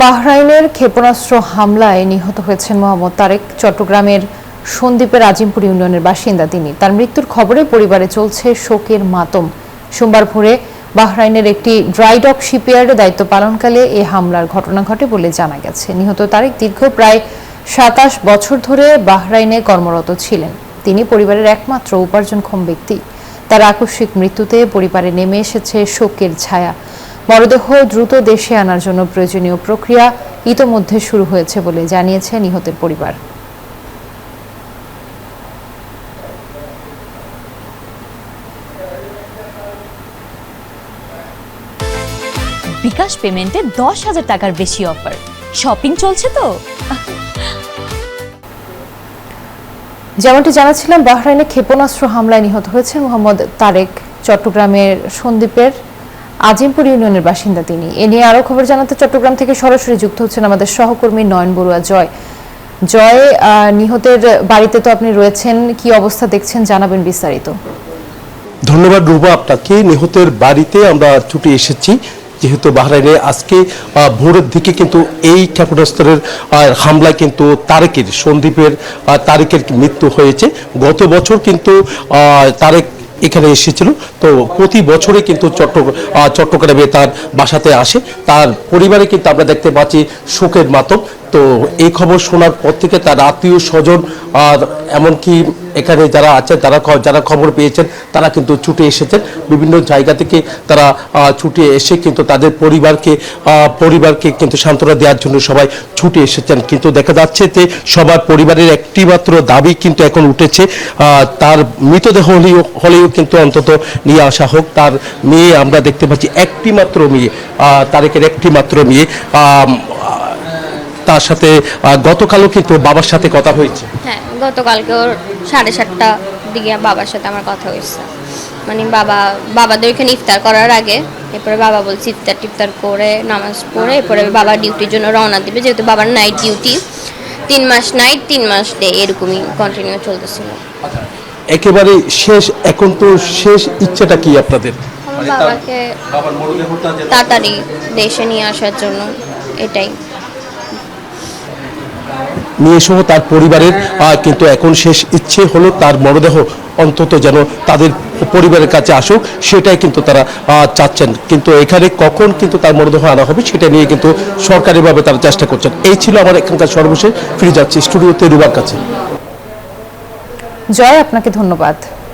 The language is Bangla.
বাহরাইনের ক্ষেপণাস্ত্র হামলায় নিহত হয়েছেন মোহাম্মদ তারেক। চট্টগ্রামের সন্দ্বীপের আজিমপুর ইউনিয়নের বাসিন্দা তিনি। তার মৃত্যুর খবরে পরিবারে চলছে শোকের মাতম। সোমবার ভোরে বাহরাইনের একটি ড্রাই ডক শিপইয়ার্ডে দায়িত্ব পালনকালে এ হামলার ঘটনা ঘটে বলে জানা গেছে। নিহত তারেক দীর্ঘ প্রায় ২৭ বছর ধরে বাহরাইনে কর্মরত ছিলেন। তিনি পরিবারের একমাত্র উপার্জনক্ষম ব্যক্তি। তার আকস্মিক মৃত্যুতে পরিবারে নেমে এসেছে শোকের ছায়া। মরদেহ দ্রুত দেশে আনার জন্য প্রয়োজনীয় প্রক্রিয়া ইতোমধ্যে শুরু হয়েছে বলে জানিয়েছে নিহতের পরিবার। বিকাশ পেমেন্টে ১০,০০০ টাকার বেশি অফার। শপিং চলছে তো। যেমনটি জানাচ্ছিলাম, বাহরাইনে ক্ষেপণাস্ত্র হামলায় নিহত হয়েছেন মোহাম্মদ তারেক। চট্টগ্রামের সন্দ্বীপের আজিমপুর ইউনিয়নের বাসিন্দা তিনি। এ নিয়ে আরো খবর জানাতে চট্টগ্রাম থেকে সরাসরি যুক্ত হচ্ছেন আমাদের সহকর্মী নয়ন বড়ুয়া জয়। জয়, নিহতের বাড়িতে তো আপনি রয়েছেন, কি অবস্থা দেখছেন জানাবেন বিস্তারিত। ধন্যবাদ রুবা আপনাকে। নিহতের বাড়িতে আমরা ছুটে এসেছি, যেহেতু বাহরাইনে আজকে ভোরের দিকে কিন্তু এই ক্ষেপণাস্ত্রের হামলায় কিন্তু সন্দ্বীপের তারেকের মৃত্যু হয়েছে। গত বছর কিন্তু তারেক এখানে এসেছিল। তো প্রতি বছরে কিন্তু চট্টগ্রামে তার বাসাতে আসে। তার পরিবারে কিন্তু আমরা দেখতে পাচ্ছি শোকের মাতম। তো এই খবর শোনার পর থেকে তার আত্মীয় স্বজন আর এমনকি এখানে যারা আছে যারা খবর পেয়েছেন তারা কিন্তু ছুটে এসেছেন। বিভিন্ন জায়গা থেকে তারা ছুটে এসে কিন্তু তাদের পরিবারকে কিন্তু সান্ত্বনা দেওয়ার জন্য সবাই ছুটে এসেছেন। কিন্তু দেখা যাচ্ছে যে সবার পরিবারের একটি মাত্র দাবি কিন্তু এখন উঠেছে, তার মৃতদেহ হলেও কিন্তু অন্তত নিয়ে আসা হোক। তার মেয়ে আমরা দেখতে পাচ্ছি, একটি মাত্র মেয়ে, তারেকের একটি মাত্র মেয়ে। তার সাথে গতকালও কিন্তু বাবার সাথে কথা হয়েছে। হ্যাঁ, গতকালকে ওর 7:30টার দিকে বাবার সাথে আমার কথা হয়েছে। মানে বাবাদের ওইখানে ইফতার করার আগে, এরপরে বাবা বলছে ইফতার করে নামাজ পড়ে এরপরে বাবা ডিউটির জন্য রওনা দিবে, যেহেতু বাবার নাইট ডিউটি। 3 মাস নাইট 3 মাস ডে এরকমই কন্টিনিউ চলতেছিল। একেবারে শেষ, এখন তো শেষ ইচ্ছেটা কি আপনাদের? বাবাকে তাড়াতাড়ি দেশে নিয়ে আসার জন্য, এটাই নিয়ে সহ তার পরিবারের কিন্তু এখন শেষ ইচ্ছে হলো তার মরদেহ অন্তত যেন তাদের পরিবারের কাছে আসুক, সেটাই কিন্তু তারা চাচ্ছেন। কিন্তু এখানে কখন কিন্তু তার মরদেহ আনা হবে সেটা নিয়ে কিন্তু সরকারিভাবে তারা চেষ্টা করছেন। এই ছিল আমার এখানকার সর্বশেষ। ফিরে যাচ্ছি স্টুডিওতে রুবার কাছে। জয়, আপনাকে ধন্যবাদ।